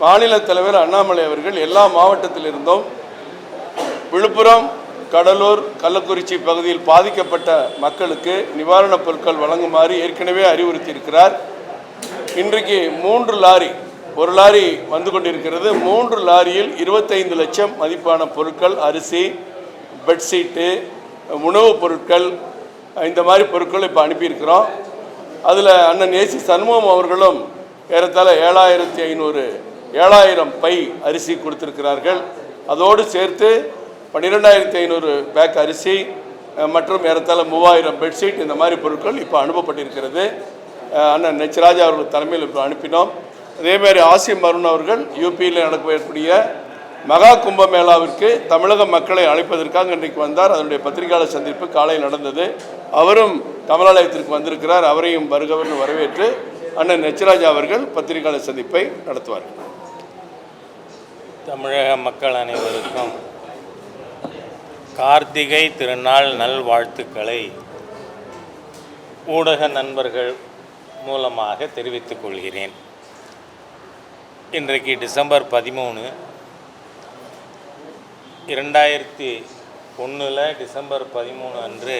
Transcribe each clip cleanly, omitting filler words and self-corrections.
மாநில தலைவர் அண்ணாமலை அவர்கள் எல்லா மாவட்டத்திலிருந்தும் விழுப்புரம், கடலூர், கள்ளக்குறிச்சி பகுதியில் பாதிக்கப்பட்ட மக்களுக்கு நிவாரணப் பொருட்கள் வழங்குமாறு ஏற்கனவே அறிவுறுத்தியிருக்கிறார். இன்றைக்கு 3 லாரி, ஒரு லாரி வந்து கொண்டிருக்கிறது. 3 லாரியில் 25 லட்சம் மதிப்பான பொருட்கள், அரிசி, பெட்ஷீட்டு, உணவுப் பொருட்கள், இந்த மாதிரி பொருட்கள் இப்போ அனுப்பியிருக்கிறோம். அதில் அண்ணன் ஏசி சண்முகம் அவர்களும் ஏறத்தாழ 7,500 பை அரிசி கொடுத்திருக்கிறார்கள். அதோடு சேர்த்து 12,500 பேக் அரிசி மற்றும் ஏறத்தாழ 3000 பெட்ஷீட், இந்த மாதிரி பொருட்கள் இப்போ அனுப்பப்பட்டிருக்கிறது. அண்ணன் நெச்சராஜா அவர்கள் தலைமையில் இப்போ அனுப்பினோம். அதேமாதிரி ஆசிம் அருண் அவர்கள் யூபியில் நடக்கக்கூடிய மகா கும்பமேளாவிற்கு தமிழக மக்களை அழைப்பதற்காக இன்றைக்கு வந்தார். அதனுடைய பத்திரிகையாளர் சந்திப்பு காலையில் நடந்தது. அவரும் கமலாலயத்திற்கு வந்திருக்கிறார். அவரையும் வருகவர்னு வரவேற்று அண்ணன் நெச்சராஜா அவர்கள் பத்திரிகையாளர் சந்திப்பை நடத்துவார்கள். தமிழக மக்கள் அனைவருக்கும் கார்த்திகை திருநாள் நல்வாழ்த்துக்களை ஊடக நண்பர்கள் மூலமாக தெரிவித்துக் கொள்கிறேன். இன்றைக்கு டிசம்பர் 13, 2001 டிசம்பர் 13 அன்று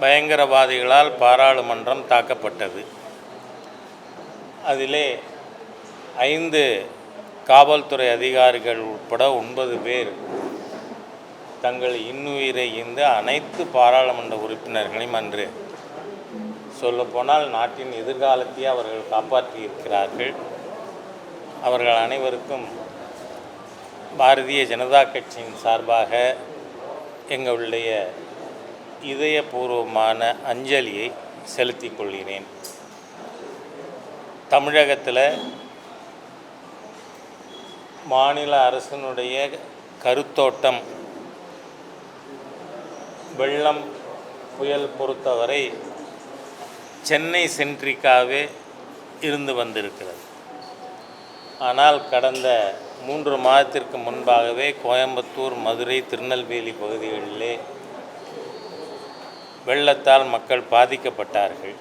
பயங்கரவாதிகளால் பாராளுமன்றம் தாக்கப்பட்டது. அதிலே 5 காவல்துறை அதிகாரிகள் உட்பட 9 பேர் தங்கள் இன்னுயிரை ஈந்த அனைத்து பாராளுமன்ற உறுப்பினர்களையும் அன்று சொல்லப்போனால் நாட்டின் எதிர்காலத்தையே அவர்கள் காப்பாற்றியிருக்கிறார்கள். அவர்கள் அனைவருக்கும் பாரதிய ஜனதா கட்சியின் சார்பாக எங்களுடைய இதயபூர்வமான அஞ்சலியை செலுத்திக் கொள்கிறேன். தமிழகத்தில் மாநில அரசினுடைய கருத்தோட்டம் வெள்ளம் புயல் பொறுத்தவரை சென்னை சென்ட்ரிக்காகவே இருந்து வந்திருக்கிறது. ஆனால் கடந்த 3 மாதத்திற்கு முன்பாகவே கோயம்புத்தூர், மதுரை, திருநெல்வேலி பகுதிகளிலே வெள்ளத்தால் மக்கள் பாதிக்கப்பட்டார்கள்.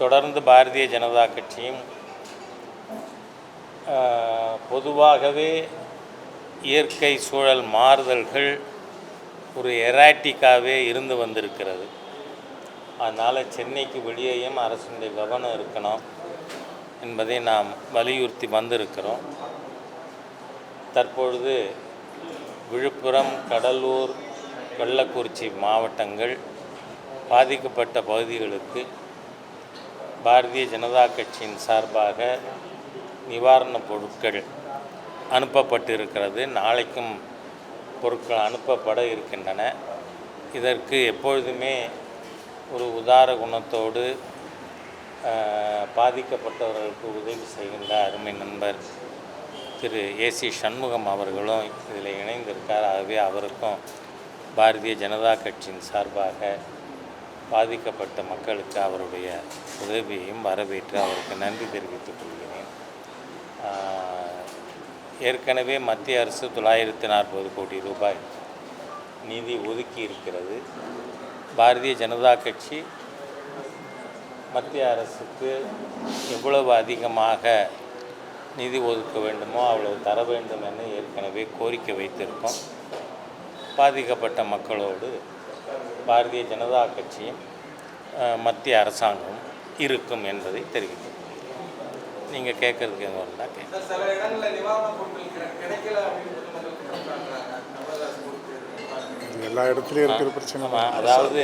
தொடர்ந்து பாரதிய ஜனதா கட்சியும் பொதுவாகவே இயற்கை சூழல் மாறுதல்கள் ஒரு எராட்டிக்காகவே இருந்து வந்திருக்கிறது. அதனால் சென்னைக்கு வெளியேயும் அரசுடைய கவனம் இருக்கணும் என்பதை நாம் வலியுறுத்தி வந்திருக்கிறோம். தற்பொழுது விழுப்புரம், கடலூர், கள்ளக்குறிச்சி மாவட்டங்கள் பாதிக்கப்பட்ட பகுதிகளுக்கு பாரதிய ஜனதா கட்சியின் சார்பாக நிவாரணப் பொருட்கள் அனுப்பப்பட்டிருக்கிறது. நாளைக்கும் பொருட்கள் அனுப்பப்பட இருக்கின்றன. இதற்கு எப்பொழுதுமே ஒரு உதார குணத்தோடு பாதிக்கப்பட்டவர்களுக்கு உதவி செய்கின்ற அருமை நண்பர் திரு ஏசி சண்முகம் அவர்களும் இதில் இணைந்திருக்கார். ஆகவே அவருக்கும் பாரதிய ஜனதா கட்சியின் சார்பாக பாதிக்கப்பட்ட மக்களுக்கு அவருடைய உதவியையும் வரவேற்று அவருக்கு நன்றி தெரிவித்துக் கொள்கிறேன். ஏற்கனவே மத்திய அரசு 940 கோடி ரூபாய் நிதி ஒதுக்கி இருக்கிறது. பாரதிய ஜனதா கட்சி மத்திய அரசுக்கு எவ்வளவு அதிகமாக நிதி ஒதுக்க வேண்டுமோ அவ்வளவு தர வேண்டும் என ஏற்கனவே கோரிக்கை வைத்திருக்கோம். பாதிக்கப்பட்ட மக்களோடு பாரதிய ஜனதா கட்சியும் மத்திய அரசாங்கமும் இருக்கும் என்பதை தெரிவிக்கிறேன். நீங்கள் கேட்குறதுக்கு எதுவும் இருந்தால் எல்லா இடத்துலையும் இருக்கிற பிரச்சனை. அதாவது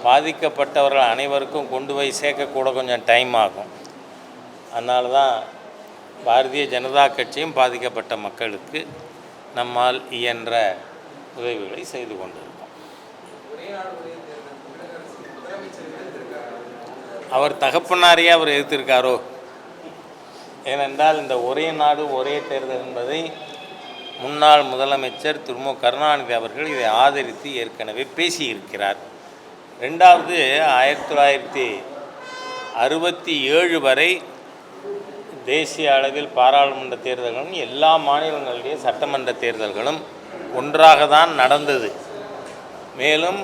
பாதிக்கப்பட்டவர்கள் அனைவருக்கும் கொண்டு போய் சேர்க்கக்கூட கொஞ்சம் டைம் ஆகும். அதனால தான் பாரதிய ஜனதா கட்சியும் பாதிக்கப்பட்ட மக்களுக்கு நம்மால் இயன்ற உதவிகளை செய்து கொண்டிருக்கோம். அவர் தகப்பனாரையே அவர் எதிர்த்திருக்காரோ? ஏனென்றால் இந்த ஒரே நாடு ஒரே தேர்தல் என்பதை முன்னாள் முதலமைச்சர் திரு மு. கருணாநிதி அவர்கள் இதை ஆதரித்து ஏற்கனவே பேசியிருக்கிறார். 2வது 1967 வரை தேசிய அளவில் பாராளுமன்ற தேர்தல்களும் எல்லா மாநிலங்களுடைய சட்டமன்ற தேர்தல்களும் ஒன்றாக தான் நடந்தது. மேலும்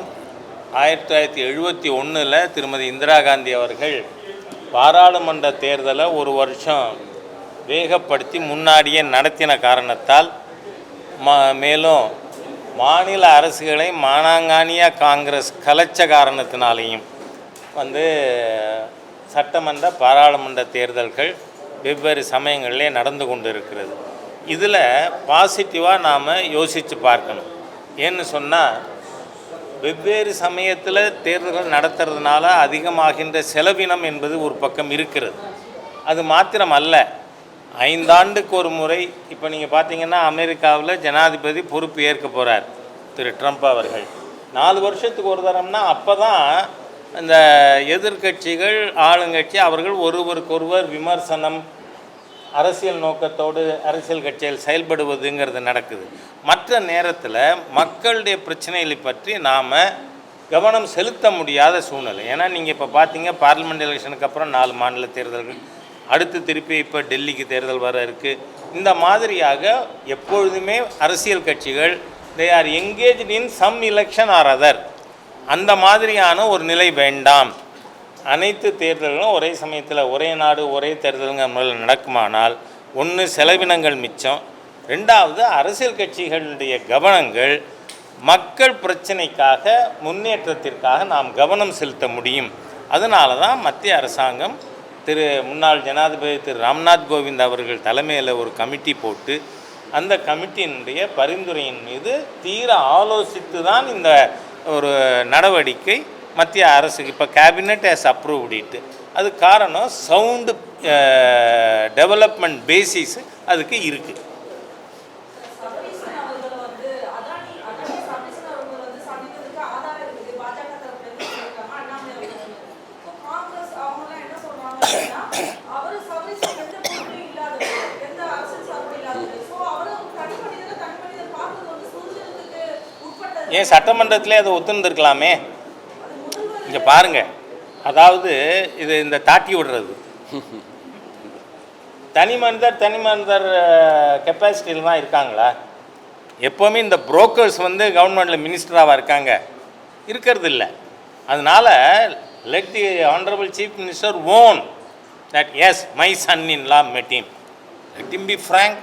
1971 திருமதி இந்திரா காந்தி அவர்கள் பாராளுமன்ற தேர்தலை ஒரு வருஷம் வேகப்படுத்தி முன்னாடியே நடத்தின காரணத்தால் மேலும் மாநில அரசுகளை மானாங்கானியாக காங்கிரஸ் கலைச்ச காரணத்தினாலேயும் சட்டமன்ற பாராளுமன்ற தேர்தல்கள் வெவ்வேறு சமயங்களிலே நடந்து கொண்டு இருக்கிறது. இதில் பாசிட்டிவாக நாம் யோசித்து பார்க்கணும். ஏன்னு சொன்னால், வெவ்வேறு சமயத்தில் தேர்தல்கள் நடத்துறதுனால அதிகமாகின்ற செலவினம் என்பது ஒரு பக்கம் இருக்கிறது. அது மாத்திரம் அல்ல, 5 ஆண்டுக்கு ஒரு முறை, இப்போ நீங்கள் பார்த்தீங்கன்னா அமெரிக்காவில் ஜனாதிபதி பொறுப்பு ஏற்க போகிறார் திரு ட்ரம்ப் அவர்கள். 4 வருஷத்துக்கு ஒரு தரம்னா அப்போ தான் இந்த எதிர்கட்சிகள் ஆளுங்கட்சி அவர்கள் ஒருவருக்கொருவர் விமர்சனம், அரசியல் நோக்கத்தோடு அரசியல் கட்சிகள் செயல்படுவதுங்கிறது நடக்குது. மற்ற நேரத்தில் மக்களுடைய பிரச்சனைகளை பற்றி நாம் கவனம் செலுத்த முடியாத சூழ்நிலை. ஏன்னா நீங்கள் இப்போ பார்த்தீங்க, பார்லிமெண்ட் எலெக்ஷனுக்கு அப்புறம் 4 மாநில தேர்தல்கள், அடுத்து திருப்பி இப்போ டெல்லிக்கு தேர்தல் வர இருக்குது. இந்த மாதிரியாக எப்பொழுதுமே அரசியல் கட்சிகள் they are engaged in some election or other. அந்த மாதிரியான ஒரு நிலை வேண்டாம். அனைத்து தேர்தல்களும் ஒரே சமயத்தில் ஒரே நாடு ஒரே தேர்தலுங்கிற முறையில் நடக்குமானால், ஒன்று செலவினங்கள் மிச்சம், 2வது அரசியல் கட்சிகளுடைய கவனங்கள் மக்கள் பிரச்சனைக்காக முன்னேற்றத்திற்காக நாம் கவனம் செலுத்த முடியும். அதனால தான் மத்திய அரசாங்கம் முன்னாள் ஜனாதிபதி திரு ராம்நாத் கோவிந்த் அவர்கள் தலைமையில் ஒரு கமிட்டி போட்டு, அந்த கமிட்டியினுடைய பரிந்துரையின் மீது தீர ஆலோசித்து தான் இந்த ஒரு நடவடிக்கை மத்திய அரசுக்கு இப்போ கேபினெட் ஹேஸ் அப்ரூவ்ட் இட். அது காரணம் சவுண்டு டெவலப்மெண்ட் பேசிஸ் அதுக்கு இருக்குது. ஏன் சட்டமன்றத்திலே அதை ஒத்துந்துருக்கலாமே? இங்கே பாருங்கள், அதாவது இந்த தாட்டி விடுறது தனி மனிதர் கெப்பாசிட்டியில் தான் இருக்காங்களா? எப்போவுமே இந்த புரோக்கர்ஸ் கவர்மெண்ட்டில் மினிஸ்டராக இருக்காங்க, இருக்கிறது இல்லை. அதனால் let the honourable chief minister own that S my son in law met him. Let him be frank,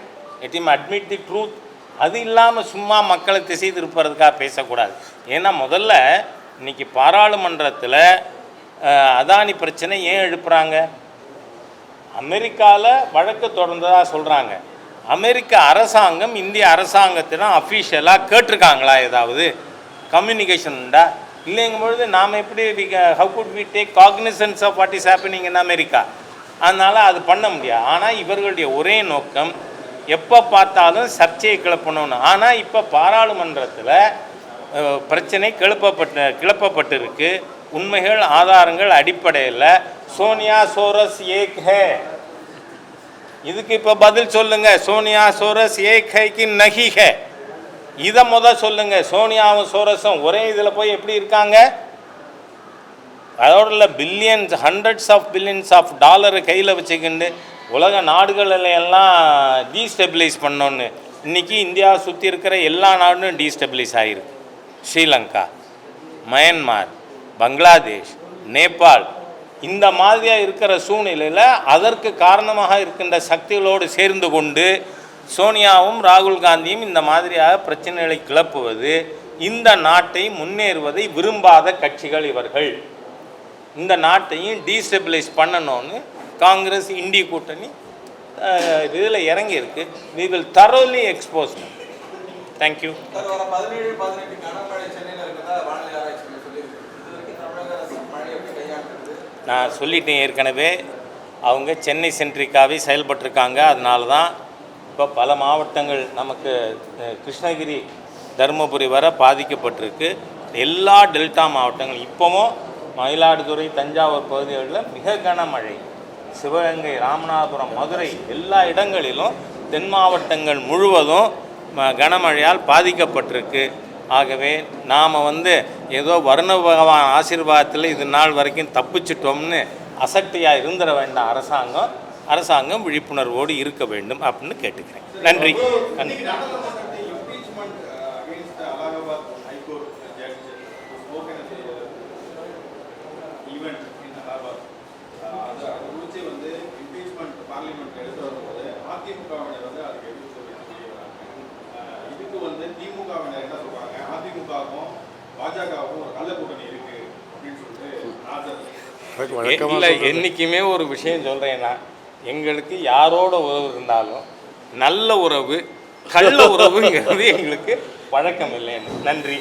let him admit the truth. அது இல்லாமல் சும்மா மக்களை திசை திருப்புறதுக்காக பேசக்கூடாது. ஏன்னா முதல்ல இன்றைக்கி பாராளுமன்றத்தில் அதானி பிரச்சனை ஏன் எழுப்புறாங்க? அமெரிக்காவில் வழக்கு தொடர்ந்ததாக சொல்கிறாங்க. அமெரிக்க அரசாங்கம் இந்திய அரசாங்கத்திடம் அஃபீஷியலாக கேட்டிருக்காங்களா? ஏதாவது கம்யூனிகேஷன் உண்டா? இல்லைங்கும் பொழுது நாம் எப்படி how could we take cognizance of what is happening in America? அதனால் அது பண்ண முடியாது. ஆனால் இவர்களுடைய ஒரே நோக்கம் எப்போ பார்த்தாலும் சர்ச்சையை கிளப்பணும்னு. ஆனால் இப்போ பாராளுமன்றத்தில் பிரச்சனை கிளப்பப்பட்டிருக்கு. உண்மைகள் ஆதாரங்கள் அடிப்படையில் சோனியா சோரஸ் ஏக் ஹே, இதுக்கு இப்போ பதில் சொல்லுங்கள். சோனியா சோரஸ் ஏக் ஹே கி நஹி ஹே, இதை சொல்லுங்கள். சோனியாவும் சோரஸும் ஒரே இதில் போய் எப்படி இருக்காங்க? அதோட billions, hundreds of billions of டாலரை கையில் வச்சுக்கிண்டு உலக நாடுகளெல்லாம் டீஸ்டெபிலைஸ் பண்ணோன்னு இன்றைக்கி இந்தியாவை சுற்றி இருக்கிற எல்லா நாடும் டீஸ்டெபிலைஸ் ஆகிருக்கு. ஸ்ரீலங்கா, மயன்மார், பங்களாதேஷ், நேபாள், இந்த மாதிரியாக இருக்கிற சூழ்நிலையில் அதற்கு காரணமாக இருக்கின்ற சக்திகளோடு சேர்ந்து கொண்டு சோனியாவும் ராகுல் காந்தியும் இந்த மாதிரியாக பிரச்சனைகளை கிளப்புவது, இந்த நாட்டை முன்னேறுவதை விரும்பாத கட்சிகள் இவர்கள். இந்த நாட்டையும் டீஸ்டெபிலைஸ் பண்ணணும்னு காங்கிரஸ் இந்திய கூட்டணி இதில் இறங்கியிருக்கு. we will thoroughly expose them. Thank you. நான் சொல்லிட்டேன் ஏற்கனவே, அவங்க சென்னை சென்ட்ரிக்காகவே செயல்பட்டிருக்காங்க. அதனால தான் இப்போ பல மாவட்டங்கள் நமக்கு கிருஷ்ணகிரி, தருமபுரி வர பாதிக்கப்பட்டிருக்கு. எல்லா டெல்டா மாவட்டங்களும் இப்போவும் மயிலாடுதுறை, தஞ்சாவூர் பகுதிகளில் மிக கனமழை, சிவகங்கை, ராமநாதபுரம், மதுரை, எல்லா இடங்களிலும் தென் மாவட்டங்கள் முழுவதும் கனமழையால் பாதிக்கப்பட்டிருக்கு. ஆகவே நாம் ஏதோ வருண பகவான் ஆசீர்வாதத்தில் இது நாள் வரைக்கும் தப்பிச்சிட்டோம்னு அசட்டையாக இருந்துட வேண்டாம். அரசாங்கம் விழிப்புணர்வோடு இருக்க வேண்டும் அப்படின்னு கேட்டுக்கிறேன். நன்றி. event in Allahabad. பார்லிமெண்ட் எடுத்து வரும்போது அதிமுகவினர் வந்து அதுக்கு எதிர்ப்பு தெரிவித்து வெளியே வராங்க. இதுக்கு வந்து திமுகவினர் என்ன சொல்றாங்க, அதிமுகவும் பாஜகவும் ஒரு நல்ல கூட்டணி இருக்கு அப்படின்னு சொல்லிட்டு நாசர் இல்லை, என்றைக்குமே ஒரு விஷயம் சொல்கிறேன்னா, எங்களுக்கு யாரோட உறவு இருந்தாலும் நல்ல உறவு, கள்ள உறவுங்கிறது எங்களுக்கு பழக்கம் இல்லைன்னு. நன்றி.